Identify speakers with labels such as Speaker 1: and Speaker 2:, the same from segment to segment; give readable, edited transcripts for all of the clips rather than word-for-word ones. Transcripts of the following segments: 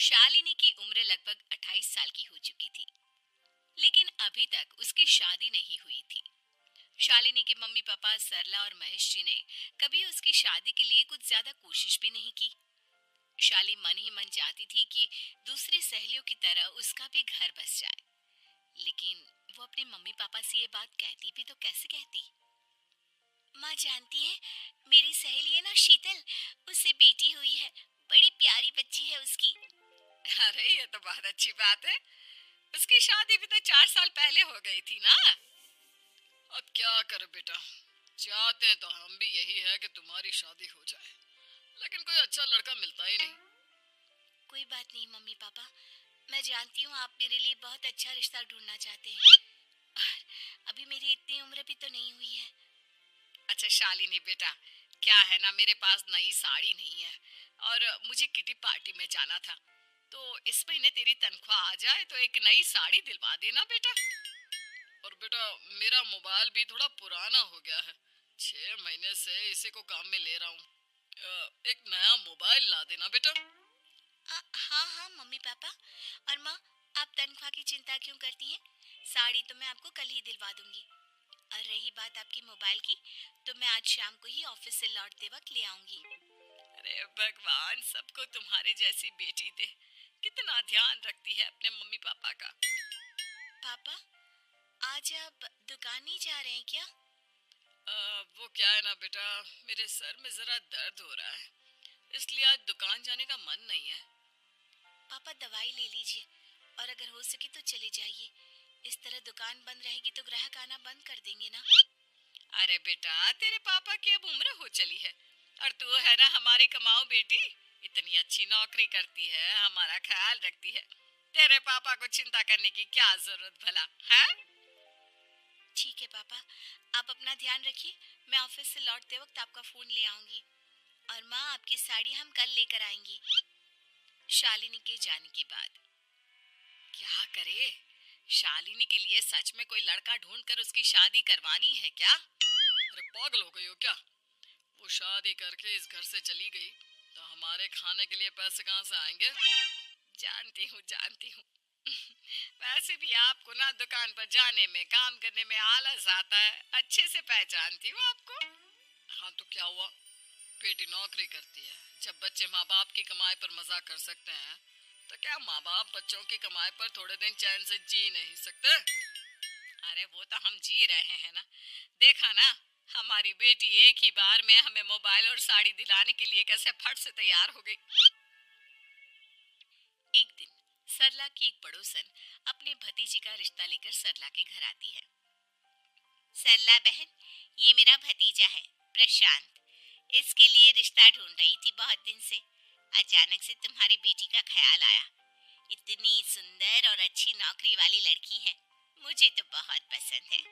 Speaker 1: शालिनी की उम्र लगभग 28 साल की हो चुकी थी, लेकिन अभी तक उसकी शादी नहीं हुई थी। शालिनी के मम्मी पापा सरला और महेश जी ने कभी उसकी शादी के लिए कुछ ज्यादा कोशिश भी नहीं की। शाली मन ही मन चाहती थी कि दूसरी सहेलियों की तरह उसका भी घर बस जाए, लेकिन वो अपने मम्मी पापा से ये बात कहती भी तो कैसे कहती। माँ जानती है, मेरी सहेली है ना शीतल, उससे बेटी हुई है, बड़ी प्यारी बच्ची है उसकी। अरे ये तो बहुत अच्छी बात है। उसकी शादी भी तो 4 साल पहले हो गई थी ना। अब क्या करे बेटा, चाहते तो हम भी यही है कि तुम्हारी शादी हो जाए, लेकिन कोई अच्छा लड़का मिलता ही नहीं। कोई बात नहीं मम्मी पापा, मैं जानती हूँ आप मेरे लिए बहुत अच्छा रिश्ता ढूंढना चाहते हैं, और अभी मेरी इतनी उम्र भी तो नहीं हुई है। अच्छा शालिनी बेटा, क्या है ना, मेरे पास नई साड़ी नहीं है और मुझे किटी पार्टी में जाना था, तो इस महीने तेरी तनख्वाह आ जाए तो एक नई साड़ी दिलवा देना बेटा। और बेटा, मेरा मोबाइल भी थोड़ा पुराना हो गया है, 6 महीने से इसी को काम में ले रहा हूँ। एक नया मोबाइल ला देना बेटा। हाँ हाँ मम्मी पापा। और माँ, आप तनख्वाह की चिंता क्यों करती हैं? साड़ी तो मैं आपको कल ही दिलवा दूंगी। और रही बात आपकी मोबाइल की, तो मैं आज शाम को ही ऑफिस से लौटते वक्त ले आऊंगी। अरे भगवान, सबको तुम्हारे जैसी बेटी दे। कितना ध्यान रखती है अपने मम्मी पापा का। पापा, आज आप दुकान नहीं जा रहे हैं क्या? वो क्या है ना बेटा, मेरे सर में जरा दर्द हो रहा है, इसलिए आज दुकान जाने का मन नहीं है। पापा दवाई ले लीजिए, और अगर हो सके तो चले जाइए। इस तरह दुकान बंद रहेगी तो ग्राहक आना बंद कर देंगे ना। अरे बेटा, तेरे पापा की अब उम्र हो चली है, और तू है ना हमारी कमाऊ बेटी, इतनी अच्छी नौकरी करती है, हमारा ख्याल रखती है। तेरे पापा को चिंता करने की क्या जरूरत भला है? ठीक है पापा, आप अपना ध्यान रखिए। मैं ऑफिस से लौटते वक्त आपका फोन ले आऊंगी। और माँ, आपकी साड़ी हम कल लेकर आएंगी। शालिनी के जाने के बाद क्या करे? शालिनी के लिए सच में कोई लड़का ढूंढकर उसकी शादी करवानी है क्या? अरे पागल हो गई हो क्या? वो शादी करके इस घर से चली गई तो हमारे खाने के लिए पैसे कहाँ से आएंगे? जानती हूँ जानती हूँ। वैसे भी आपको ना दुकान पर जाने में, काम करने में आलस आता है, अच्छे से पहचानती हूँ आपको। हाँ तो क्या हुआ, बेटी नौकरी करती है, जब बच्चे माँ बाप की कमाई पर मजाक कर सकते हैं, तो क्या माँ बाप बच्चों की कमाई पर थोड़े दिन चैन से जी नहीं सकते? अरे वो तो हम जी रहे हैं ना। देखा ना, हमारी बेटी एक ही बार में हमें मोबाइल और साड़ी दिलाने के लिए कैसे फट से तैयार हो गई। एक दिन सरला की एक पड़ोसन अपने भतीजी का रिश्ता लेकर सरला के घर आती है। सरला बहन, ये मेरा भतीजा है प्रशांत, इसके लिए रिश्ता ढूंढ रही थी बहुत दिन से। अचानक से तुम्हारी बेटी का ख्याल आया। इतनी सुंदर और अच्छी नौकरी वाली लड़की है, मुझे तो बहुत पसंद है।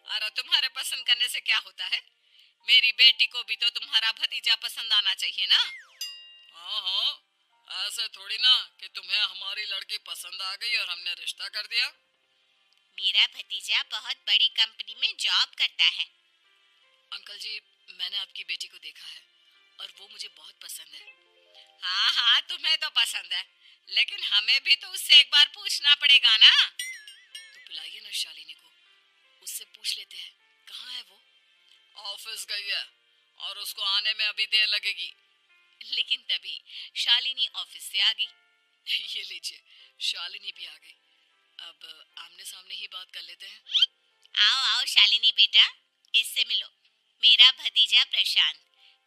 Speaker 1: अरे तुम्हारे पसंद करने से क्या होता है? मेरी बेटी को भी तो तुम्हारा भतीजा पसंद आना चाहिए ना। हाँ हाँ, ऐसे थोड़ी ना कि तुम्हें हमारी लड़की पसंद आ गई और हमने रिश्ता कर दिया। मेरा भतीजा बहुत बड़ी कंपनी में जॉब करता है। अंकल जी, मैंने आपकी बेटी को देखा है और वो मुझे बहुत पसंद है। हाँ हाँ, तुम्हें तो पसंद है, लेकिन हमें भी तो उससे एक बार पूछना पड़ेगा ना। तो बुलाइए ना शालिनी को, उससे पूछ लेते हैं कहाँ है वो। ऑफिस गई है और उसको आने में अभी देर लगेगी। लेकिन तभी शालिनी ऑफिस से आ गई। ये लीजिए, शालिनी भी आ गई। अब आमने सामने ही बात कर लेते हैं। आओ आओ शालिनी बेटा, इससे मिलो। मेरा भतीजा प्रशांत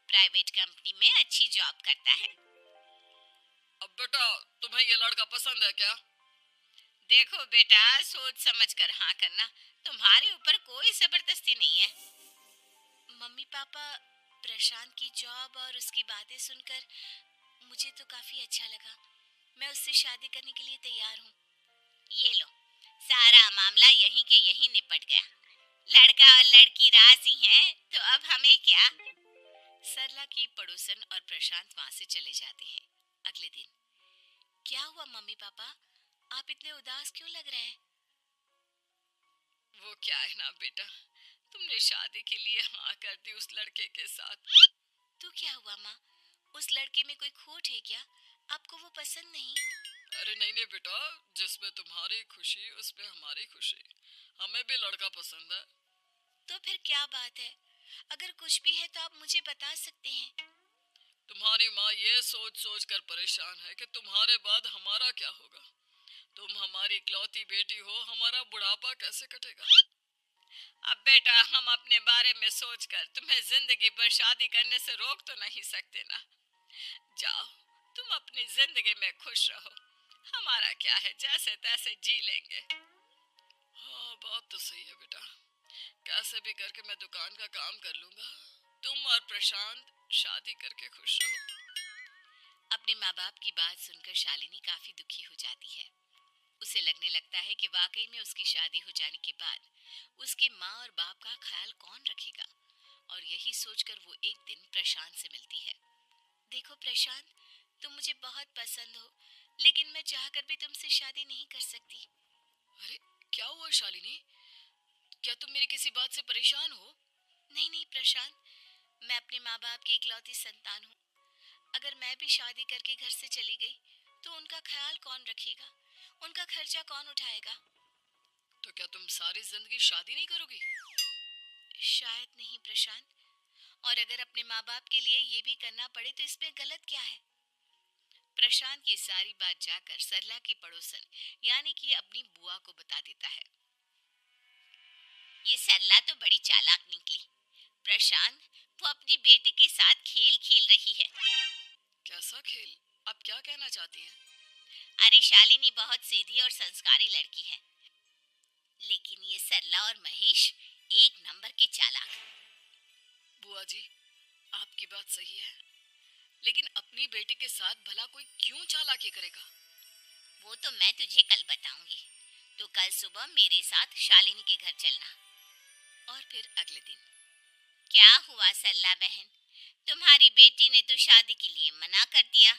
Speaker 1: प्राइवेट कंपनी में अच्छी जॉब करता है। अब बेटा, तुम्हें ये लड़का पसंद है क्या? देखो बेटा, सोच समझ कर हाँ करना, तुम्हारे ऊपर कोई जबरदस्ती नहीं है। मम्मी पापा, प्रशांत की जॉब और उसकी बातें सुनकर मुझे तो काफी अच्छा लगा। मैं उससे शादी करने के लिए तैयार हूँ। ये लो, सारा मामला यहीं के यहीं निपट गया। लड़का और लड़की राजी हैं, तो अब हमें क्या। सरला की पड़ोसन और प्रशांत वहां से चले जाते हैं। अगले दिन, क्या हुआ मम्मी पापा, आप इतने उदास क्यों लग रहे हैं? वो क्या है ना बेटा, तुमने शादी के लिए हाँ कर दी उस लड़के के साथ। तो क्या हुआ माँ, उस लड़के में कोई खोट है क्या? आपको वो पसंद नहीं?
Speaker 2: अरे नहीं नहीं बेटा, जिसमें तुम्हारी खुशी उसमें हमारी खुशी। हमें भी लड़का पसंद है।
Speaker 1: तो फिर क्या बात है? अगर कुछ भी है तो आप मुझे बता सकते हैं।
Speaker 2: तुम्हारी माँ ये सोच सोच कर परेशान है कि तुम्हारे बाद हमारा क्या होगा। तुम हमारी इकलौती बेटी हो, हमारा बुढ़ापा कैसे कटेगा।
Speaker 1: अब बेटा, हम अपने बारे में सोचकर तुम्हें जिंदगी भर शादी करने से रोक तो नहीं सकते ना। जाओ, तुम अपनी जिंदगी में खुश रहो। हमारा क्या है, जैसे तैसे जी लेंगे।
Speaker 2: हाँ बात तो सही है बेटा, कैसे भी करके मैं दुकान का काम कर लूंगा। तुम और प्रशांत शादी करके खुश रहो।
Speaker 1: अपने माँ बाप की बात सुनकर शालिनी काफी दुखी हो जाती है। उसे लगने लगता है कि वाकई में उसकी शादी हो जाने के बाद उसकी माँ और बाप का ख्याल कौन रखेगा। और यही सोचकर वो एक दिन प्रशांत से मिलती है। देखो प्रशांत, तुम मुझे बहुत पसंद हो, लेकिन मैं चाहकर भी तुमसे शादी नहीं कर सकती।
Speaker 2: अरे क्या हुआ शालिनी, क्या तुम मेरी किसी बात से परेशान हो।
Speaker 1: नहीं नहीं प्रशांत, मैं अपने माँ बाप की इकलौती संतान हूँ। अगर मैं भी शादी करके घर से चली गई तो उनका ख्याल कौन रखेगा, उनका खर्चा कौन उठाएगा।
Speaker 2: तो क्या तुम सारी जिंदगी शादी नहीं करोगी।
Speaker 1: शायद नहीं प्रशांत, और अगर अपने माँ बाप के लिए ये भी करना पड़े तो इसमें गलत क्या है। प्रशांत ये सारी बात जाकर सरला के पड़ोसन यानी कि अपनी बुआ को बता देता है। ये सरला तो बड़ी चालाक निकली। प्रशांत, वो अपनी बेटी के साथ खेल खेल रही है।
Speaker 2: कैसा खेल, आप क्या कहना चाहती हैं।
Speaker 1: अरे शालिनी बहुत सीधी और संस्कारी लड़की है, लेकिन ये सरला और महेश एक नंबर के चालाक।
Speaker 2: बुआ जी, आपकी बात सही है, लेकिन अपनी बेटी के साथ भला कोई क्यों चालाकी करेगा।
Speaker 1: वो तो मैं तुझे कल बताऊंगी। तो कल सुबह मेरे साथ शालिनी के घर चलना। और फिर अगले दिन। क्या हुआ सरला बहन, तुम्हारी बेटी ने तो शादी के लिए मना कर दिया।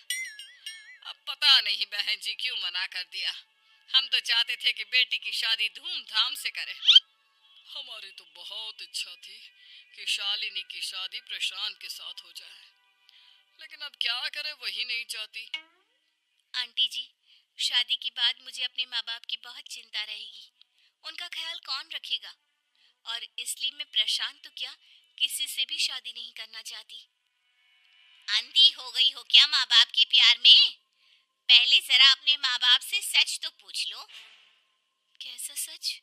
Speaker 2: अब पता नहीं बहन जी क्यों मना कर दिया। हम तो चाहते थे कि बेटी की शादी धूमधाम से करें। हमारी तो बहुत इच्छा थी कि शालिनी की शादी प्रशांत के साथ हो जाए, लेकिन अब क्या करें, वही नहीं चाहती।
Speaker 1: आंटी जी, शादी के बाद मुझे अपने माँ बाप की बहुत चिंता रहेगी। उनका ख्याल कौन रखेगा। और इसलिए मैं प्रशांत तो क्या, किसी से भी शादी नहीं करना चाहती। अंधी हो गई हो क्या माँ बाप के प्यार में? पहले जरा अपने माँ बाप से सच तो पूछ लो। कैसा सच?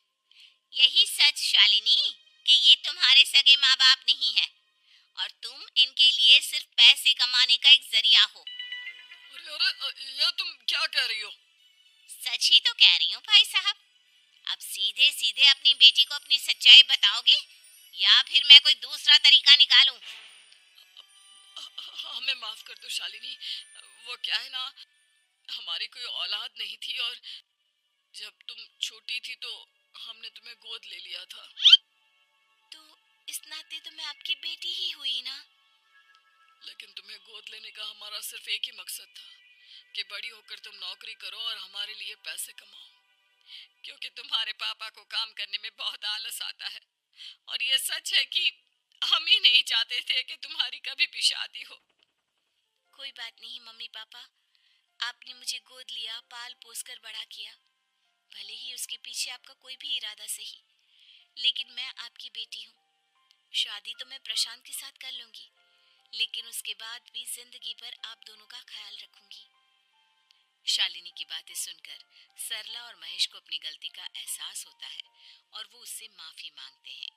Speaker 1: यही सच शालिनी, कि ये तुम्हारे सगे माँ बाप नहीं है और तुम इनके लिए सिर्फ पैसे कमाने का एक जरिया हो।
Speaker 2: अरे अरे, ये तुम क्या कह रही हो।
Speaker 1: सच ही तो कह रही हूँ भाई साहब। अब सीधे सीधे अपनी बेटी को अपनी सच्चाई बताओगे या फिर मैं कोई दूसरा तरीका निकालूं?
Speaker 2: हमें माफ कर दो शालिनी, वो क्या है ना, हमारी कोई औलाद नहीं थी और जब तुम छोटी थी तो हमने तुम्हें गोद ले लिया था।
Speaker 1: तो इस नाते तो मैं आपकी बेटी ही हुई ना।
Speaker 2: लेकिन तुम्हें गोद लेने का हमारा सिर्फ एक ही मकसद था कि बड़ी होकर तुम नौकरी करो और हमारे लिए पैसे कमाओ, क्योंकि तुम्हारे पापा को काम करने में बहुत आलस आता है। और ये सच है कि हम ही नहीं चाहते थे कि तुम्हारी कभी भी शादी हो।
Speaker 1: कोई बात नहीं मम्मी पापा, आपने मुझे गोद लिया, पाल पोस कर बड़ा किया। भले ही उसके पीछे आपका कोई भी इरादा सही, लेकिन मैं आपकी बेटी हूँ। शादी तो मैं प्रशांत के साथ कर लूंगी, लेकिन उसके बाद भी जिंदगी भर आप दोनों का ख्याल रखूंगी। शालिनी की बातें सुनकर सरला और महेश को अपनी गलती का एहसास होता है और वो उससे माफी मांगते हैं।